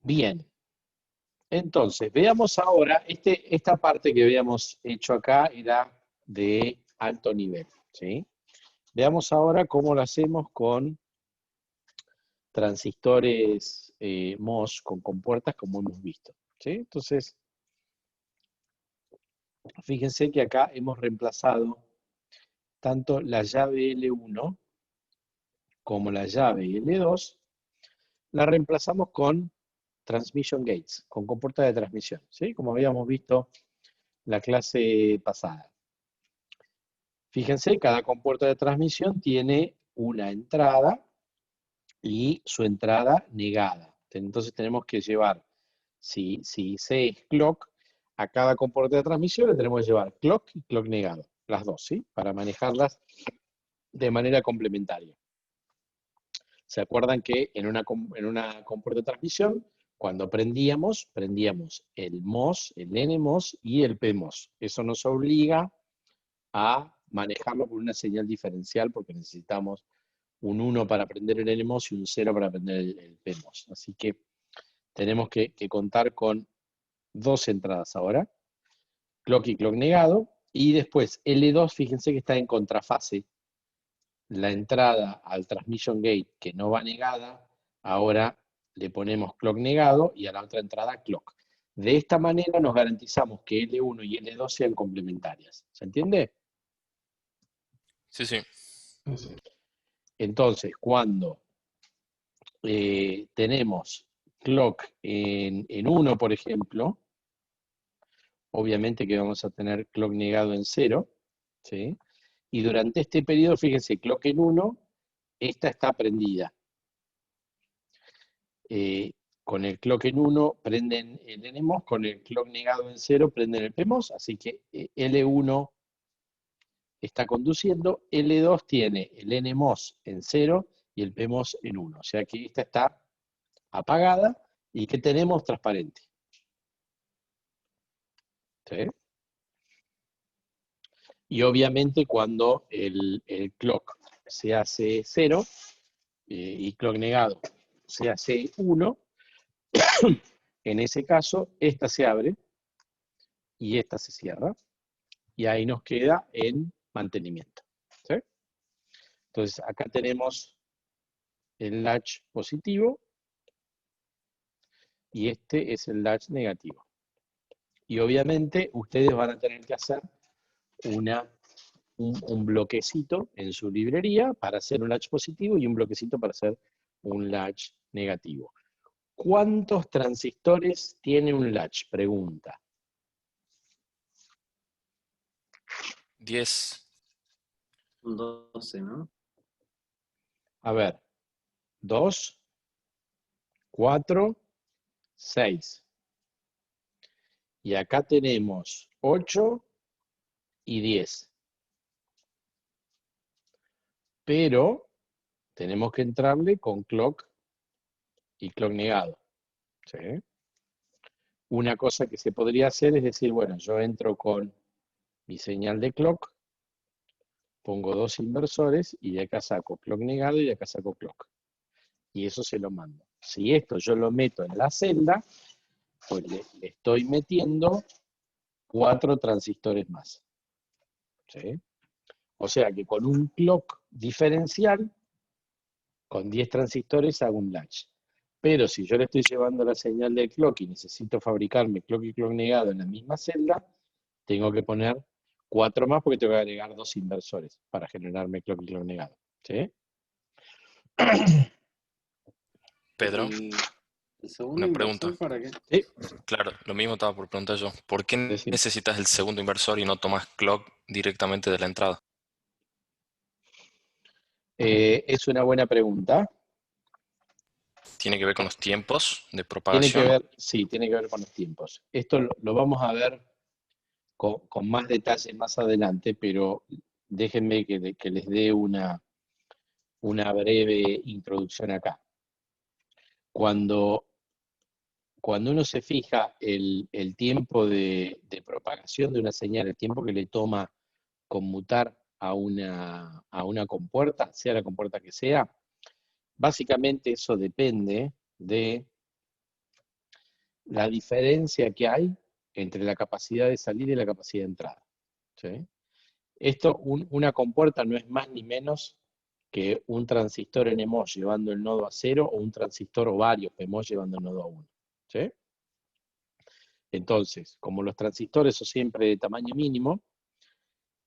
Bien, entonces veamos ahora, esta parte que habíamos hecho acá era de alto nivel, ¿sí? Veamos ahora cómo lo hacemos con transistores MOS con compuertas como hemos visto, ¿sí? Entonces, fíjense que acá hemos reemplazado tanto la llave L1 como la llave L2, la reemplazamos con transmission gates, con compuertas de transmisión, ¿sí? Como habíamos visto la clase pasada. Fíjense, cada compuerta de transmisión tiene una entrada y su entrada negada. Entonces tenemos que llevar, si C es clock, a cada compuerta de transmisión le tenemos que llevar clock y clock negado, las dos, ¿sí? Para manejarlas de manera complementaria. ¿Se acuerdan que en una compuerta de transmisión, cuando prendíamos el MOS, el NMOS y el PMOS? Eso nos obliga a manejarlo con una señal diferencial porque necesitamos un 1 para prender el NMOS y un 0 para prender el PMOS. Así que tenemos que contar con dos entradas ahora, clock y clock negado, y después L2, fíjense que está en contrafase. La entrada al transmission gate que no va negada, ahora le ponemos clock negado y a la otra entrada clock. De esta manera nos garantizamos que L1 y L2 sean complementarias. ¿Se entiende? Sí, sí. Entonces, cuando tenemos clock en 1, por ejemplo, obviamente que vamos a tener clock negado en 0, ¿sí? Y durante este periodo, fíjense, clock en 1, esta está prendida. Con el clock en 1 prenden el NMOS, con el clock negado en 0 prenden el PMOS, así que L1 está conduciendo, L2 tiene el NMOS en 0 y el PMOS en 1, o sea que esta está apagada y que tenemos transparente. ¿Sí? Y obviamente cuando el clock se hace 0 y clock negado se hace 1, en ese caso esta se abre y esta se cierra y ahí nos queda en mantenimiento. ¿Sí? Entonces acá tenemos el latch positivo y este es el latch negativo. Y obviamente ustedes van a tener que hacer un bloquecito en su librería para hacer un latch positivo y un bloquecito para hacer un latch negativo. ¿Cuántos transistores tiene un latch? Pregunta. 10. 12, ¿no? A ver, 2, 4, 6. Y acá tenemos 8 y 10. Pero tenemos que entrarle con clock y clock negado. ¿Sí? Una cosa que se podría hacer es decir, bueno, yo entro con mi señal de clock, pongo dos inversores y de acá saco clock negado y de acá saco clock. Y eso se lo mando. Si esto yo lo meto en la celda, pues le estoy metiendo 4 transistores más. ¿Sí? O sea que con un clock diferencial, con 10 transistores hago un latch. Pero si yo le estoy llevando la señal de clock y necesito fabricarme clock y clock negado en la misma celda, tengo que poner 4 más porque tengo que agregar 2 inversores para generarme clock y clock negado. ¿Sí? Pedro, ¿Y el segundo una pregunta. inversor para qué? Sí, Claro, lo mismo estaba por preguntar yo. ¿Por qué decime. necesitas el segundo inversor y no tomas clock directamente de la entrada? Es una buena pregunta. ¿Tiene que ver con los tiempos de Tiene que propagación? ver, sí, tiene que ver con los tiempos. Esto lo vamos a ver con más detalle más adelante, pero déjenme que les dé una breve introducción acá. Cuando uno se fija el tiempo de propagación de una señal, el tiempo que le toma conmutar a una compuerta, sea la compuerta que sea, básicamente eso depende de la diferencia que hay entre la capacidad de salida y la capacidad de entrada. ¿Sí? Esto, una compuerta no es más ni menos que un transistor NMOS llevando el nodo a 0 o un transistor o varios PMOS llevando el nodo a 1. ¿Sí? Entonces, como los transistores son siempre de tamaño mínimo,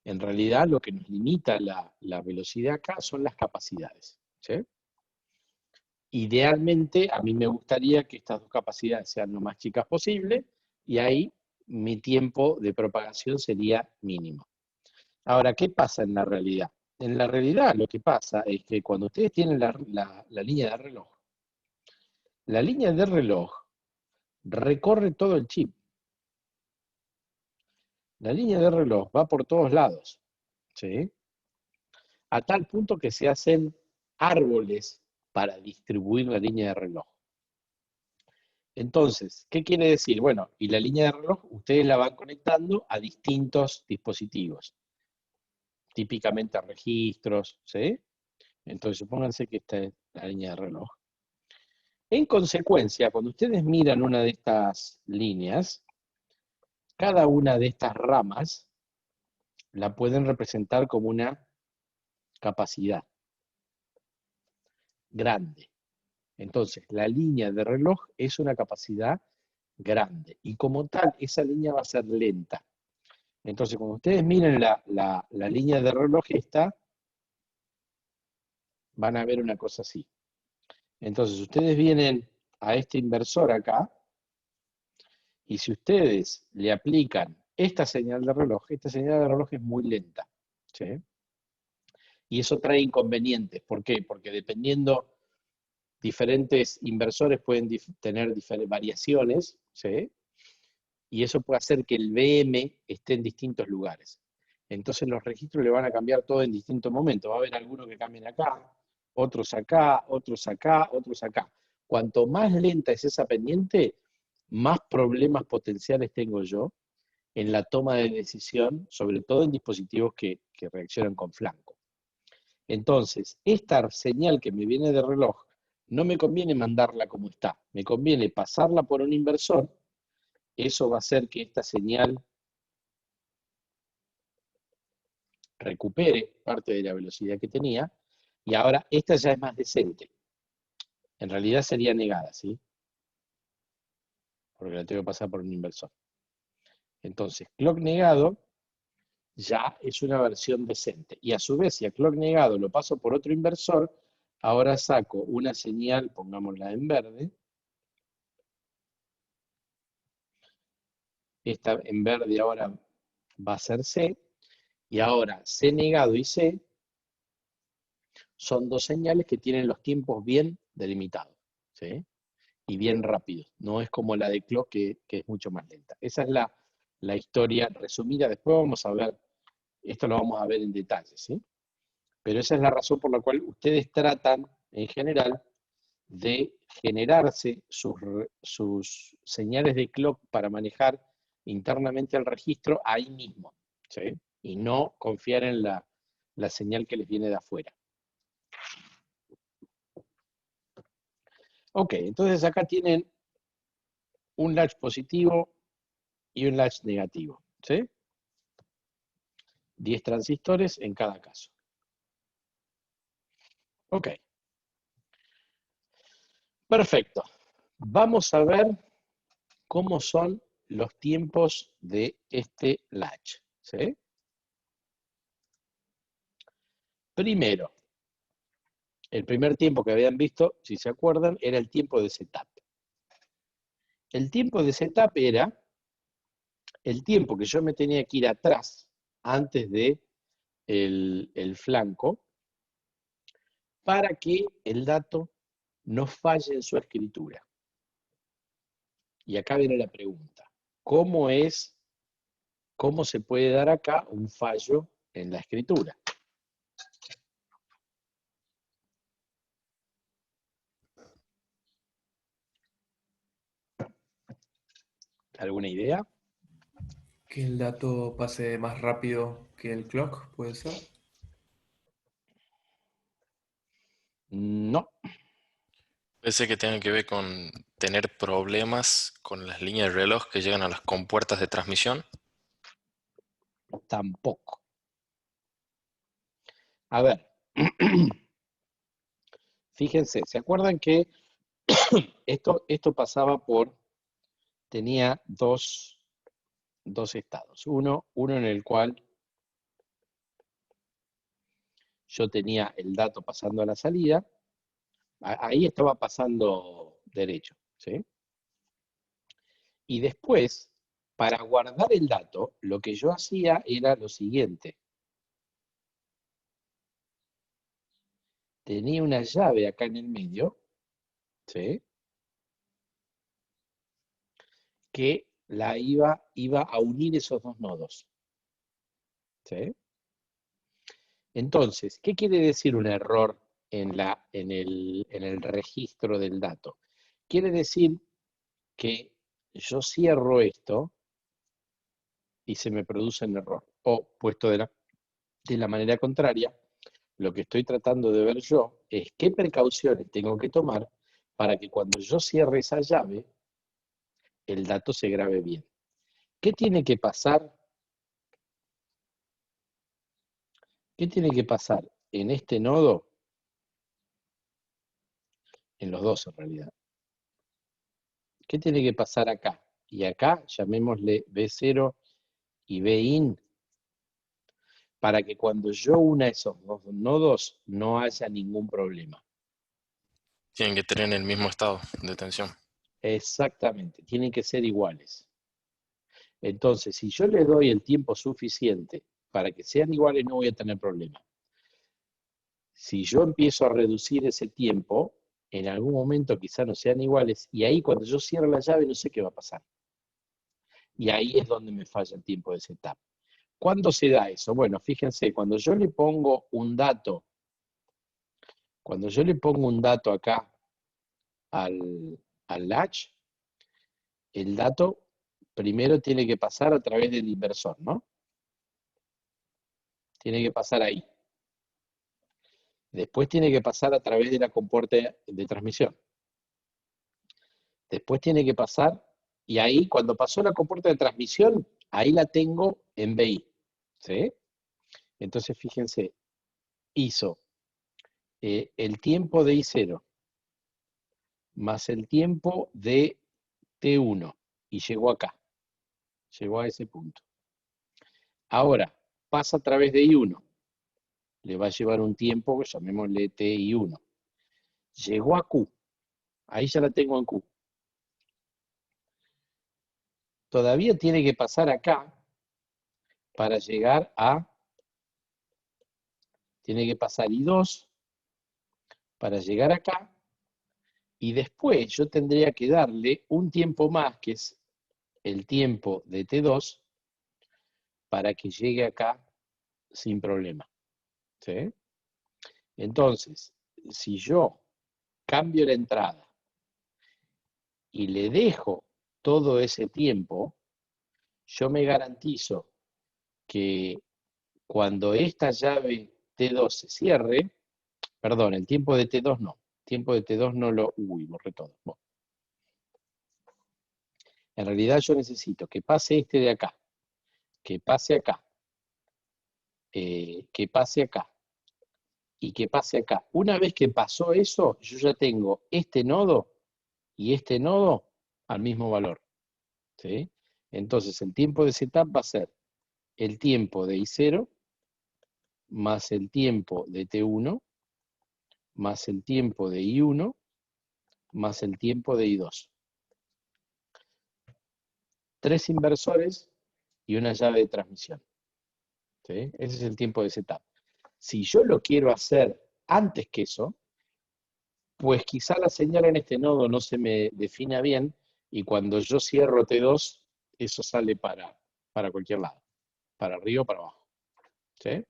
en realidad lo que nos limita la velocidad acá son las capacidades. ¿Sí? Idealmente, a mí me gustaría que estas dos capacidades sean lo más chicas posible, y ahí mi tiempo de propagación sería mínimo. Ahora, ¿qué pasa en la realidad? En la realidad lo que pasa es que cuando ustedes tienen la línea de reloj, la línea de reloj recorre todo el chip. La línea de reloj va por todos lados, ¿sí? A tal punto que se hacen árboles para distribuir la línea de reloj. Entonces, ¿qué quiere decir? Bueno, y la línea de reloj ustedes la van conectando a distintos dispositivos, típicamente a registros, ¿sí? Entonces, supónganse que esta es la línea de reloj. En consecuencia, cuando ustedes miran una de estas líneas, cada una de estas ramas la pueden representar como una capacidad grande. Entonces, la línea de reloj es una capacidad grande, y como tal, esa línea va a ser lenta. Entonces, cuando ustedes miren la línea de reloj esta, van a ver una cosa así. Entonces, ustedes vienen a este inversor acá, y si ustedes le aplican esta señal de reloj es muy lenta, ¿sí? Y eso trae inconvenientes. ¿Por qué? Porque dependiendo, diferentes inversores pueden tener diferentes variaciones, ¿sí? Y eso puede hacer que el VM esté en distintos lugares. Entonces los registros le van a cambiar todo en distintos momentos. Va a haber algunos que cambien acá, otros acá, otros acá, otros acá. Cuanto más lenta es esa pendiente, más problemas potenciales tengo yo en la toma de decisión, sobre todo en dispositivos que reaccionan con flanco. Entonces, esta señal que me viene de reloj, no me conviene mandarla como está, me conviene pasarla por un inversor. Eso va a hacer que esta señal recupere parte de la velocidad que tenía, y ahora esta ya es más decente. En realidad sería negada, ¿sí? Porque la tengo que pasar por un inversor. Entonces, clock negado ya es una versión decente. Y a su vez, si a clock negado lo paso por otro inversor, ahora saco una señal, pongámosla en verde. Esta en verde ahora va a ser C, y ahora C negado y C son dos señales que tienen los tiempos bien delimitados, ¿sí? Y bien rápidos. No es como la de clock que es mucho más lenta. Esa es la historia resumida. Después vamos a ver, esto lo vamos a ver en detalle, ¿sí? Pero esa es la razón por la cual ustedes tratan, en general, de generarse sus señales de clock para manejar internamente el registro ahí mismo, ¿sí? Y no confiar en la señal que les viene de afuera. Ok, entonces acá tienen un latch positivo y un latch negativo, ¿sí? 10 transistores en cada caso. Ok. Perfecto. Vamos a ver cómo son los tiempos de este latch, ¿sí? Primero, el primer tiempo que habían visto, si se acuerdan, era el tiempo de setup. El tiempo de setup era el tiempo que yo me tenía que ir atrás antes de el flanco para que el dato no falle en su escritura. Y acá viene la pregunta. ¿Cómo se puede dar acá un fallo en la escritura? ¿Alguna idea? Que el dato pase más rápido que el clock, ¿puede ser? No. Pensé que tiene que ver con tener problemas con las líneas de reloj que llegan a las compuertas de transmisión. Tampoco. A ver, fíjense, ¿se acuerdan que esto pasaba tenía dos estados. Uno en el cual yo tenía el dato pasando a la salida, ahí estaba pasando derecho, ¿sí? Y después, para guardar el dato, lo que yo hacía era lo siguiente. Tenía una llave acá en el medio, ¿sí? Que iba a unir esos dos nodos, ¿sí? Entonces, ¿qué quiere decir un error en el registro del dato? Quiere decir que yo cierro esto y se me produce un error. O, puesto de la manera contraria, lo que estoy tratando de ver yo es qué precauciones tengo que tomar para que cuando yo cierre esa llave, el dato se grabe bien. ¿Qué tiene que pasar? ¿Qué tiene que pasar en este nodo? En los dos en realidad. ¿Qué tiene que pasar acá? Y acá, llamémosle B0 y Bin, para que cuando yo una esos dos nodos no haya ningún problema. Tienen que tener el mismo estado de tensión. Exactamente, tienen que ser iguales. Entonces, si yo le doy el tiempo suficiente para que sean iguales, no voy a tener problema. Si yo empiezo a reducir ese tiempo, en algún momento quizá no sean iguales, y ahí cuando yo cierro la llave no sé qué va a pasar. Y ahí es donde me falla el tiempo de setup. ¿Cuándo se da eso? Bueno, fíjense, cuando yo le pongo un dato acá al latch, el dato primero tiene que pasar a través del inversor, ¿no? Tiene que pasar ahí. Después tiene que pasar a través de la compuerta de transmisión. Después tiene que pasar, y ahí cuando pasó la compuerta de transmisión, ahí la tengo en BI. ¿Sí? Entonces fíjense, hizo el tiempo de I0 más el tiempo de T1 y llegó acá, llegó a ese punto. Ahora, pasa a través de I1, le va a llevar un tiempo, llamémosle TI1. Llegó a Q, ahí ya la tengo en Q. Todavía tiene que pasar acá para llegar tiene que pasar I2 para llegar acá, y después yo tendría que darle un tiempo más, que es el tiempo de T2, para que llegue acá sin problema. ¿Sí? Entonces, si yo cambio la entrada y le dejo todo ese tiempo, yo me garantizo que cuando esta llave T2 se cierre, perdón, el tiempo de T2 no, el tiempo de T2 no lo, borré todo. Bueno. En realidad yo necesito que pase este de acá, que pase acá, que pase acá y que pase acá. Una vez que pasó eso, yo ya tengo este nodo y este nodo al mismo valor. ¿Sí? Entonces el tiempo de setup va a ser el tiempo de I0 más el tiempo de T1 más el tiempo de I1 más el tiempo de I2. 3 inversores y una llave de transmisión. ¿Sí? Ese es el tiempo de setup. Si yo lo quiero hacer antes que eso, pues quizá la señal en este nodo no se me defina bien y cuando yo cierro T2, eso sale para cualquier lado, para arriba o para abajo. ¿Sí?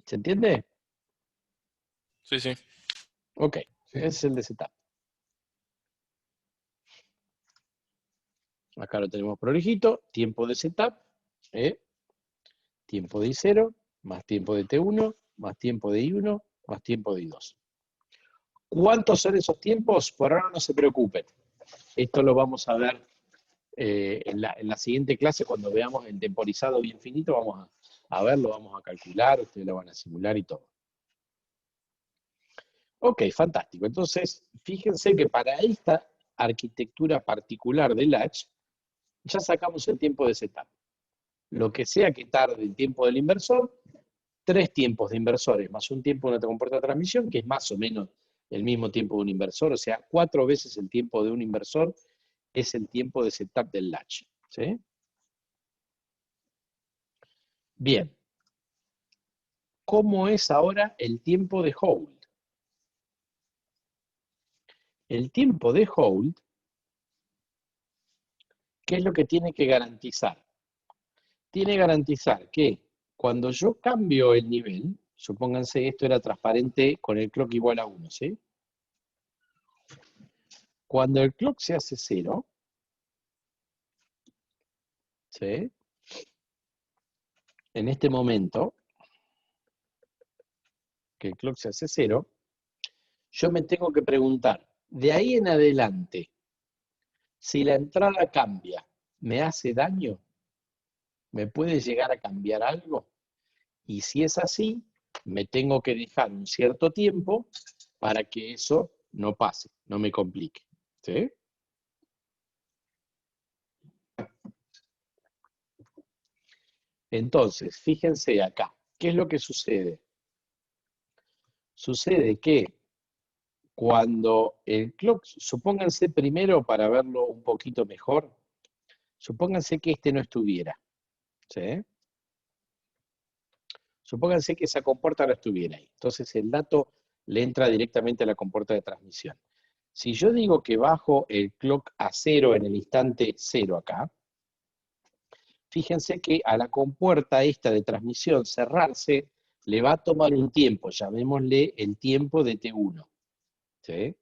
¿Se entiende? Sí, sí. Ok, Sí. ese es el de setup. Acá lo tenemos prolijito, tiempo de setup, tiempo de I0, más tiempo de T1, más tiempo de I1, más tiempo de I2. ¿Cuántos son esos tiempos? Por ahora no se preocupen. Esto lo vamos a ver en la siguiente clase, cuando veamos el temporizado bien finito, vamos a verlo, vamos a calcular, ustedes lo van a simular y todo. Ok, fantástico. Entonces, fíjense que para esta arquitectura particular del Latch, ya sacamos el tiempo de setup. Lo que sea que tarde el tiempo del inversor, 3 tiempos de inversores más un tiempo de una compuerta de transmisión, que es más o menos el mismo tiempo de un inversor, o sea, 4 veces el tiempo de un inversor es el tiempo de setup del latch. ¿Sí? Bien. ¿Cómo es ahora el tiempo de hold? El tiempo de hold, ¿qué es lo que tiene que garantizar? Tiene que garantizar que cuando yo cambio el nivel, supónganse esto era transparente con el clock igual a 1, ¿sí? Cuando el clock se hace 0, ¿sí? En este momento, que el clock se hace 0, yo me tengo que preguntar, de ahí en adelante, si la entrada cambia, ¿me hace daño? ¿Me puede llegar a cambiar algo? Y si es así, me tengo que dejar un cierto tiempo para que eso no pase, no me complique. ¿Sí? Entonces, fíjense acá, ¿qué es lo que sucede? Sucede que cuando el clock, supónganse primero para verlo un poquito mejor, supónganse que este no estuviera. ¿Sí? Supónganse que esa compuerta no estuviera ahí. Entonces el dato le entra directamente a la compuerta de transmisión. Si yo digo que bajo el clock a 0 en el instante 0 acá, fíjense que a la compuerta esta de transmisión cerrarse le va a tomar un tiempo, llamémosle el tiempo de T1. ¿Sí?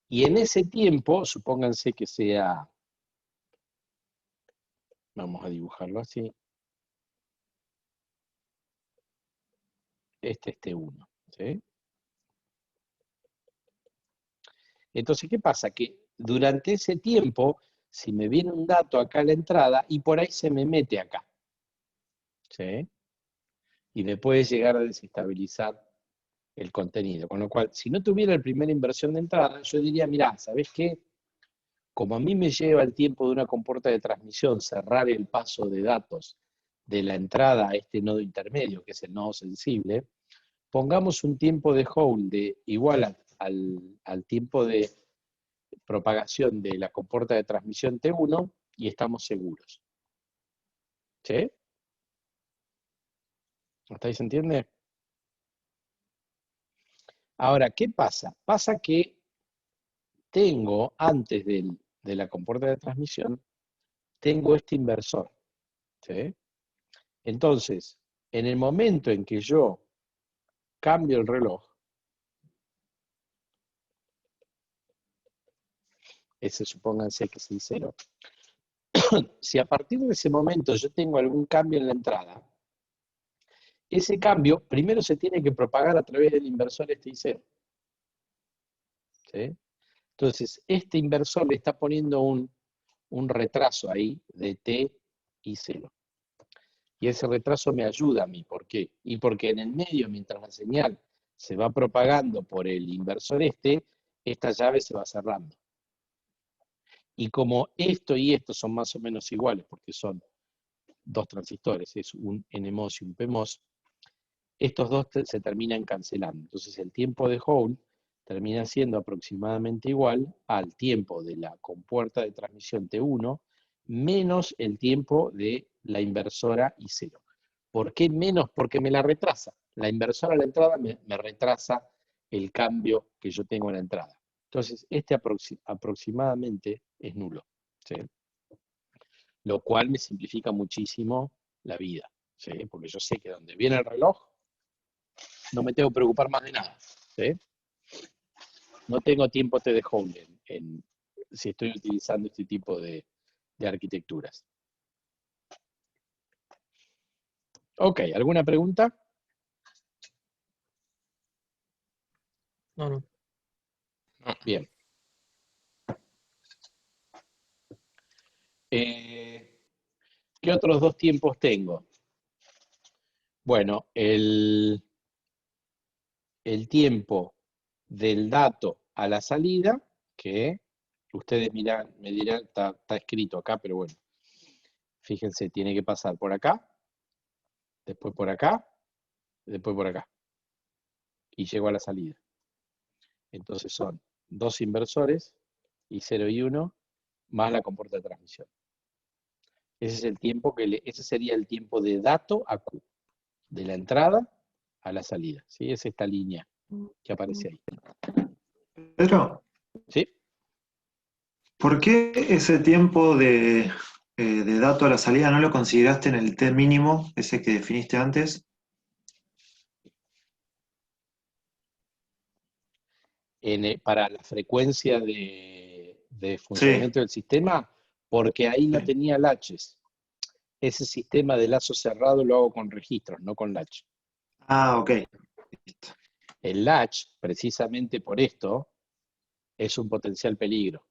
Y en ese tiempo, supónganse que sea, vamos a dibujarlo así, este es T1. ¿Sí? Entonces, ¿qué pasa? Que durante ese tiempo, si me viene un dato acá a la entrada, y por ahí se me mete acá, ¿sí? Y me puede llegar a desestabilizar el contenido. Con lo cual, si no tuviera la primera inversión de entrada, yo diría, mirá, ¿sabés qué? Como a mí me lleva el tiempo de una compuerta de transmisión cerrar el paso de datos de la entrada a este nodo intermedio, que es el nodo sensible, pongamos un tiempo de hold de igual al tiempo de propagación de la compuerta de transmisión T1 y estamos seguros. ¿Sí? ¿Hasta ahí se entiende? Ahora, ¿qué pasa? Pasa que tengo, antes de la compuerta de transmisión, tengo este inversor. ¿Sí? Entonces, en el momento en que yo cambio el reloj, ese supónganse que es el 0, si a partir de ese momento yo tengo algún cambio en la entrada, ese cambio primero se tiene que propagar a través del inversor este I0. ¿Sí? Entonces, este inversor le está poniendo un retraso ahí de T y 0. Y ese retraso me ayuda a mí. ¿Por qué? Y porque en el medio, mientras la señal se va propagando por el inversor esta llave se va cerrando. Y como esto y esto son más o menos iguales, porque son dos transistores, es un NMOS y un PMOS, estos dos se terminan cancelando. Entonces el tiempo de hold termina siendo aproximadamente igual al tiempo de la compuerta de transmisión T1 menos el tiempo de la inversora I0. ¿Por qué menos? Porque me la retrasa. La inversora a la entrada me retrasa el cambio que yo tengo en la entrada. Entonces, este aproximadamente es nulo. ¿Sí? Lo cual me simplifica muchísimo la vida. ¿Sí? Porque yo sé que donde viene el reloj, no me tengo que preocupar más de nada. ¿Sí? No tengo tiempo de hold si estoy utilizando este tipo de arquitecturas. Ok, ¿alguna pregunta? No, no. Bien. ¿Qué otros dos tiempos tengo? Bueno, el tiempo del dato a la salida, que ustedes me dirán, está escrito acá, pero bueno, fíjense, tiene que pasar por acá, después por acá, después por acá, y llego a la salida. Entonces son dos inversores, y 0 y 1, más la compuerta de transmisión. Ese es el tiempo ese sería el tiempo de dato a Q, de la entrada a la salida. ¿Sí? Es esta línea que aparece ahí. Pedro, ¿Sí? ¿por qué ese tiempo de dato a la salida no lo consideraste en el T mínimo, ese que definiste antes? Para la frecuencia de Sí, funcionamiento del sistema, porque ahí no sí. tenía latches. Ese sistema de lazo cerrado lo hago con registros, no con latch. Ah, ok. Listo. El latch, precisamente por esto, es un potencial peligro,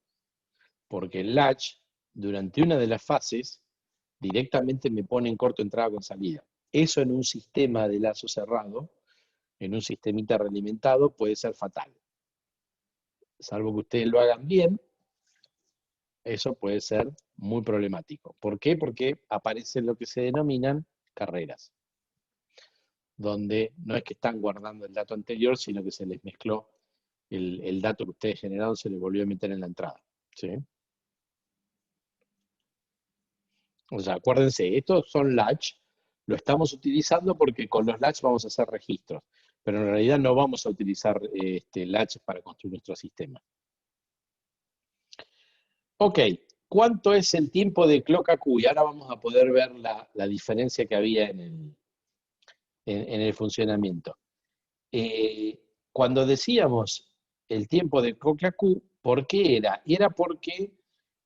porque el latch, durante una de las fases, directamente me pone en corto entrada con salida. Eso en un sistema de lazo cerrado, en un sistemita realimentado, puede ser fatal. Salvo que ustedes lo hagan bien, eso puede ser muy problemático. ¿Por qué? Porque aparecen lo que se denominan carreras, donde no es que están guardando el dato anterior, sino que se les mezcló el dato que ustedes generaron, se les volvió a meter en la entrada. ¿Sí? O sea, acuérdense, estos son latch, lo estamos utilizando porque con los latch vamos a hacer registros, pero en realidad no vamos a utilizar latch para construir nuestro sistema. Ok, ¿cuánto es el tiempo de clock a Q? Y ahora vamos a poder ver la diferencia que había en el funcionamiento. Cuando decíamos el tiempo de clock a Q, ¿por qué era? Era porque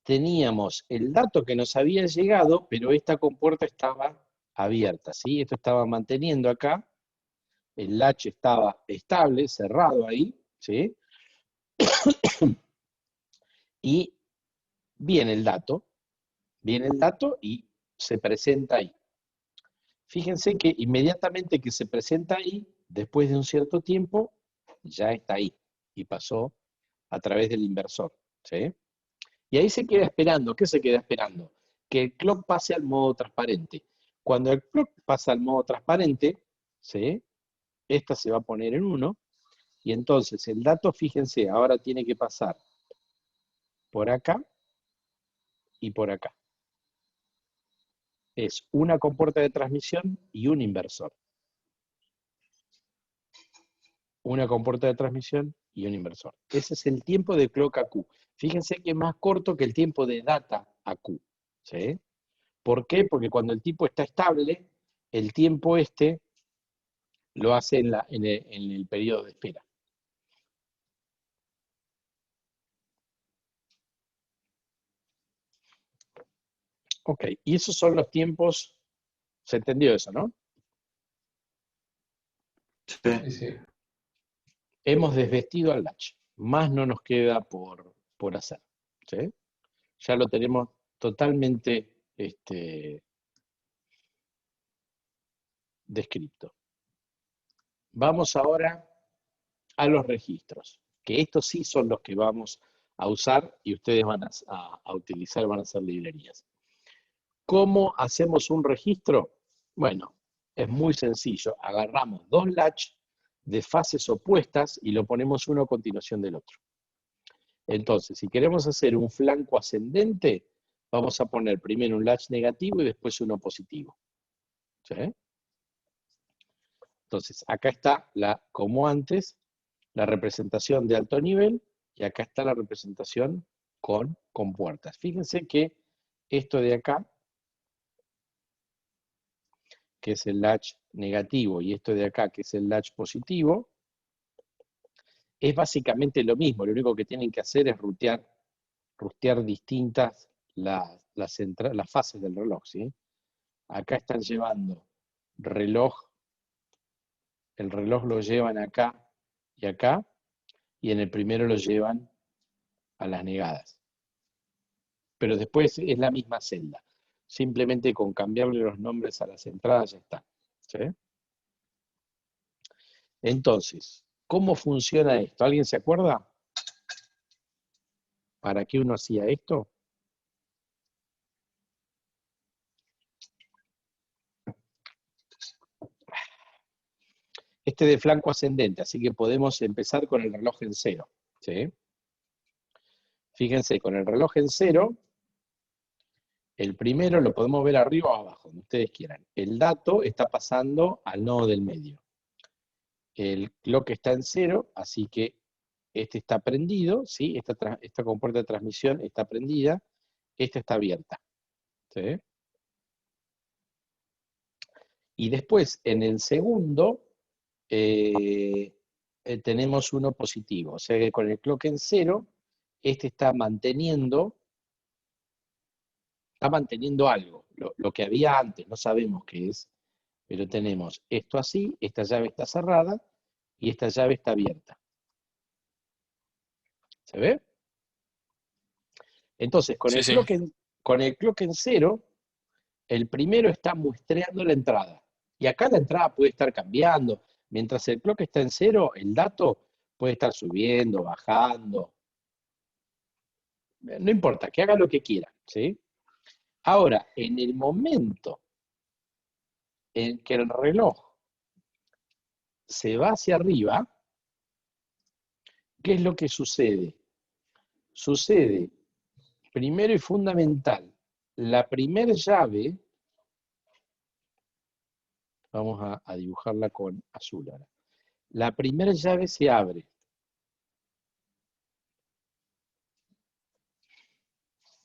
teníamos el dato que nos había llegado, pero esta compuerta estaba abierta, ¿sí? Esto estaba manteniendo acá, el latch estaba estable, cerrado ahí, ¿sí? Y viene el dato y se presenta ahí. Fíjense que inmediatamente que se presenta ahí, después de un cierto tiempo, ya está ahí y pasó a través del inversor, ¿sí? Y ahí se queda esperando. ¿Qué se queda esperando? Que el clock pase al modo transparente. Cuando el clock pasa al modo transparente, ¿sí? Esta se va a poner en 1, y entonces el dato, fíjense, ahora tiene que pasar por acá y por acá. Es una compuerta de transmisión y un inversor. Una compuerta de transmisión y un inversor. Ese es el tiempo de clock a Q. Fíjense que es más corto que el tiempo de data a Q, ¿sí? ¿Por qué? Porque cuando el tipo está estable, el tiempo lo hace en el periodo de espera. Ok, y esos son los tiempos, ¿se entendió eso, no? Sí. Sí, sí. Hemos desvestido al latch, más no nos queda por hacer, ¿sí? Ya lo tenemos totalmente descrito. Vamos ahora a los registros, que estos sí son los que vamos a usar y ustedes van a utilizar, van a hacer librerías. ¿Cómo hacemos un registro? Bueno, es muy sencillo. Agarramos dos latch de fases opuestas y lo ponemos uno a continuación del otro. Entonces, si queremos hacer un flanco ascendente, vamos a poner primero un latch negativo y después uno positivo. ¿Sí? Entonces, acá está, como antes, la representación de alto nivel, y acá está la representación con puertas. Fíjense que esto de acá, que es el latch negativo, y esto de acá, que es el latch positivo, es básicamente lo mismo. Lo único que tienen que hacer es rutear distintas las fases del reloj, ¿sí? Acá están llevando reloj, el reloj lo llevan acá y acá, y en el primero lo llevan a las negadas. Pero después es la misma celda. Simplemente con cambiarle los nombres a las entradas ya está. ¿Sí? Entonces, ¿cómo funciona esto? ¿Alguien se acuerda? ¿Para qué uno hacía esto? Este de flanco ascendente, así que podemos empezar con el reloj en cero. ¿Sí? Fíjense, con el reloj en cero, el primero lo podemos ver arriba o abajo, donde ustedes quieran. El dato está pasando al nodo del medio. El clock está en cero, así que este está prendido, ¿sí? Esta compuerta de transmisión está prendida, esta está abierta. ¿Sí? Y después, en el segundo, tenemos uno positivo. O sea que con el clock en cero, este está manteniendo algo, lo que había antes, no sabemos qué es, pero tenemos esto así, esta llave está cerrada y esta llave está abierta. ¿Se ve? Entonces, con Sí, el sí. clock en cero, el primero está muestreando la entrada. Y acá la entrada puede estar cambiando. Mientras el clock está en cero, el dato puede estar subiendo, bajando. No importa, que haga lo que quiera, ¿sí? Ahora, en el momento en que el reloj se va hacia arriba, ¿qué es lo que sucede? Sucede, primero y fundamental, la primera llave, vamos a dibujarla con azul ahora, la primera llave se abre.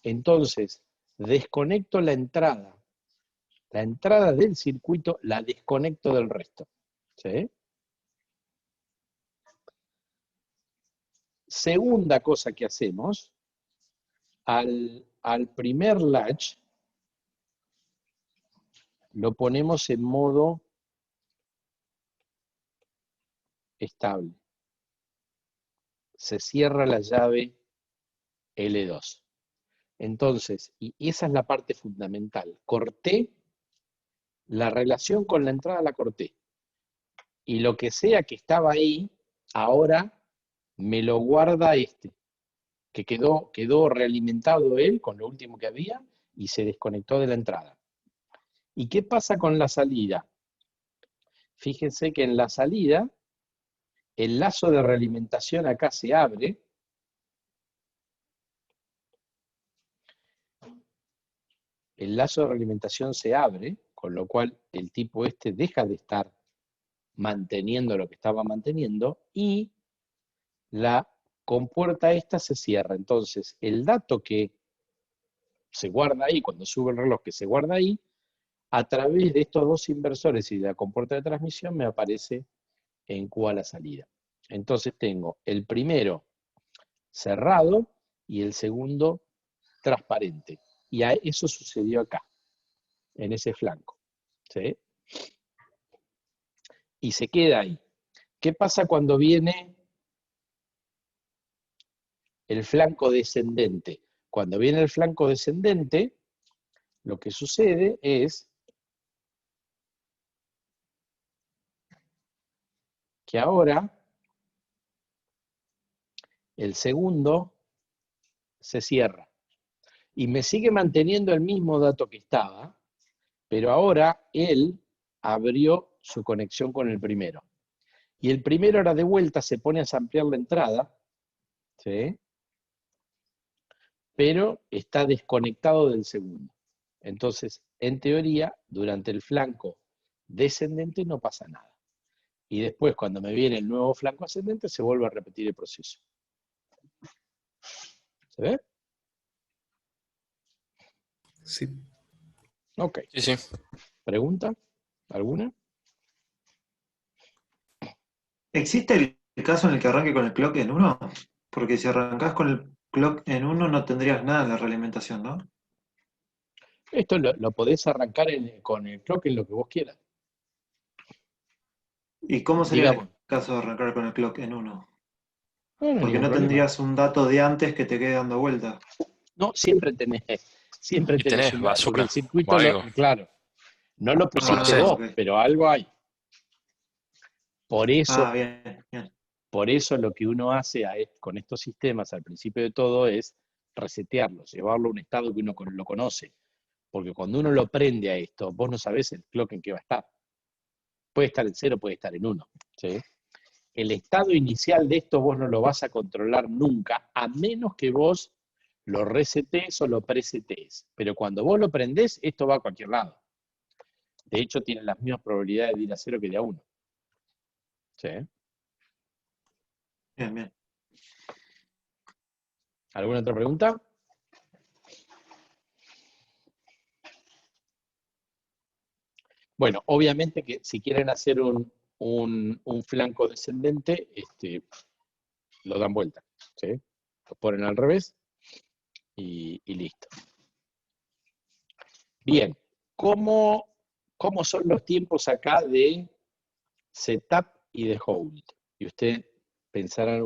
Entonces, desconecto la entrada del circuito la desconecto del resto. ¿Sí? Segunda cosa que hacemos, al primer latch lo ponemos en modo estable. Se cierra la llave L2. Entonces, y esa es la parte fundamental, corté la relación con la entrada, la corté. Y lo que sea que estaba ahí, ahora me lo guarda este, que quedó realimentado él con lo último que había y se desconectó de la entrada. ¿Y qué pasa con la salida? Fíjense que en la salida, el lazo de realimentación acá se abre. El lazo de realimentación se abre, con lo cual el tipo este deja de estar manteniendo lo que estaba manteniendo y la compuerta esta se cierra. Entonces, el dato que se guarda ahí, cuando sube el reloj que se guarda ahí, a través de estos dos inversores y de la compuerta de transmisión me aparece en Q a la salida. Entonces tengo el primero cerrado y el segundo transparente. Y eso sucedió acá, en ese flanco. ¿Sí? Y se queda ahí. ¿Qué pasa cuando viene el flanco descendente? Cuando viene el flanco descendente, lo que sucede es que ahora el segundo se cierra y me sigue manteniendo el mismo dato que estaba, pero ahora él abrió su conexión con el primero. Y el primero ahora de vuelta se pone a samplear la entrada, ¿sí? Pero está desconectado del segundo. Entonces, en teoría, durante el flanco descendente no pasa nada. Y después, cuando me viene el nuevo flanco ascendente, se vuelve a repetir el proceso. ¿Se ve? Sí. Ok. Sí. ¿Pregunta? ¿Alguna? ¿Existe el caso en el que arranque con el clock en 1? Porque si arrancás con el clock en 1 no tendrías nada en la realimentación, ¿no? Esto lo podés arrancar con el clock en lo que vos quieras. ¿Y cómo sería Digamos, el caso de arrancar con el clock en 1? No, no hay Porque ningún no problema. tendrías un dato de antes que te quede dando vuelta. No, siempre tenés Y tenés un dato, porque basura el circuito, o algo. claro, no lo pusiste conocés. vos, ok. pero algo hay. Por eso, Bien, bien. por eso lo que uno hace con estos sistemas al principio de todo es resetearlos, llevarlo a un estado que uno lo conoce. Porque cuando uno lo prende a esto, vos no sabés el clock en qué va a estar. Puede estar en 0, puede estar en 1. ¿Sí? El estado inicial de esto vos no lo vas a controlar nunca, a menos que vos lo resetees o lo presetees. Pero cuando vos lo prendés, esto va a cualquier lado. De hecho, tiene las mismas probabilidades de ir a 0 que de a 1. ¿Sí? Bien, bien. ¿Alguna otra pregunta? Bueno, obviamente que si quieren hacer un flanco descendente, lo dan vuelta. ¿Sí? Lo ponen al revés y listo. Bien, ¿cómo son los tiempos acá de setup y de hold? Y usted pensará,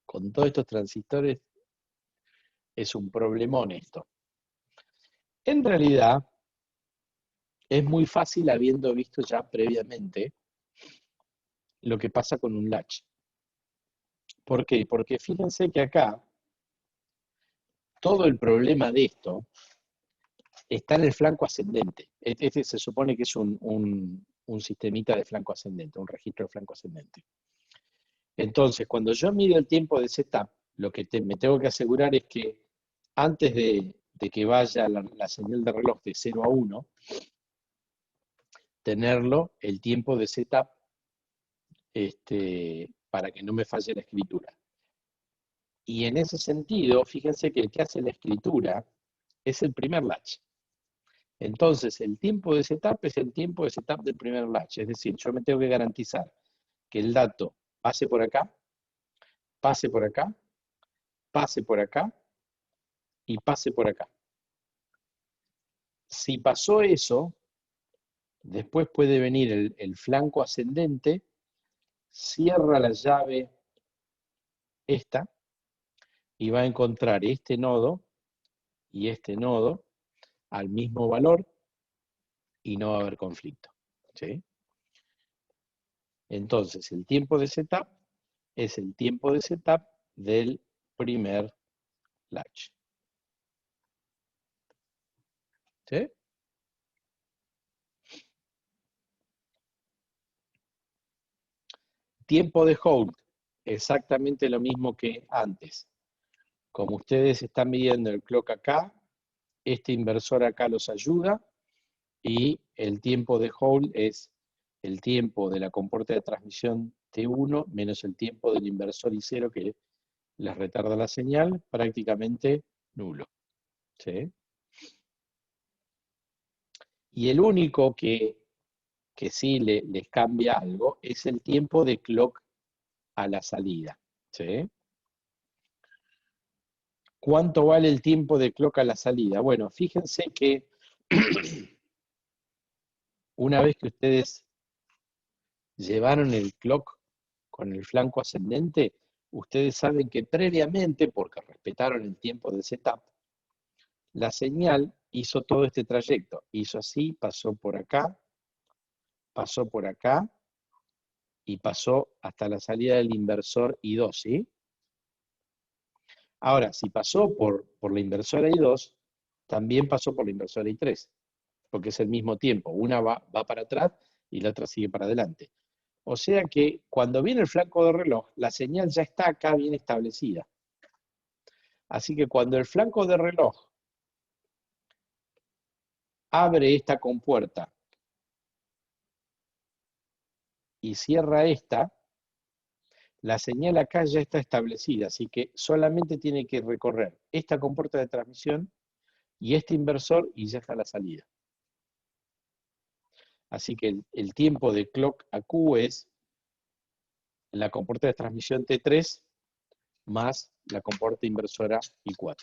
con todos estos transistores es un problemón esto. En realidad, es muy fácil habiendo visto ya previamente lo que pasa con un latch. ¿Por qué? Porque fíjense que acá todo el problema de esto está en el flanco ascendente. Este se supone que es un sistemita de flanco ascendente, un registro de flanco ascendente. Entonces, cuando yo mido el tiempo de setup, lo que me tengo que asegurar es que antes de que vaya la señal de reloj de 0 a 1, tenerlo el tiempo de setup para que no me falle la escritura. Y en ese sentido, fíjense que el que hace la escritura es el primer latch. Entonces, el tiempo de setup es el tiempo de setup del primer latch. Es decir, yo me tengo que garantizar que el dato pase por acá, pase por acá, pase por acá y pase por acá. Si pasó eso, después puede venir el flanco ascendente, cierra la llave esta y va a encontrar este nodo y este nodo al mismo valor y no va a haber conflicto. ¿Sí? Entonces, el tiempo de setup es el tiempo de setup del primer latch. ¿Sí? Tiempo de hold, exactamente lo mismo que antes. Como ustedes están midiendo el clock acá, este inversor acá los ayuda y el tiempo de hold es el tiempo de la compuerta de transmisión T1 menos el tiempo del inversor I0 que les retarda la señal, prácticamente nulo. ¿Sí? Y el único que sí les cambia algo es el tiempo de clock a la salida. ¿Sí? ¿Cuánto vale el tiempo de clock a la salida? Bueno, fíjense que una vez que ustedes llevaron el clock con el flanco ascendente, ustedes saben que previamente, porque respetaron el tiempo de setup, la señal hizo todo este trayecto. Hizo así, pasó por acá y pasó hasta la salida del inversor I2, ¿sí? Ahora, si pasó por la inversora I2, también pasó por la inversora I3, porque es el mismo tiempo. Una va para atrás y la otra sigue para adelante. O sea que cuando viene el flanco de reloj, la señal ya está acá bien establecida. Así que cuando el flanco de reloj abre esta compuerta y cierra esta, la señal acá ya está establecida, así que solamente tiene que recorrer esta compuerta de transmisión y este inversor y ya está la salida. Así que el tiempo de clock a Q es la compuerta de transmisión T3 más la compuerta inversora I4.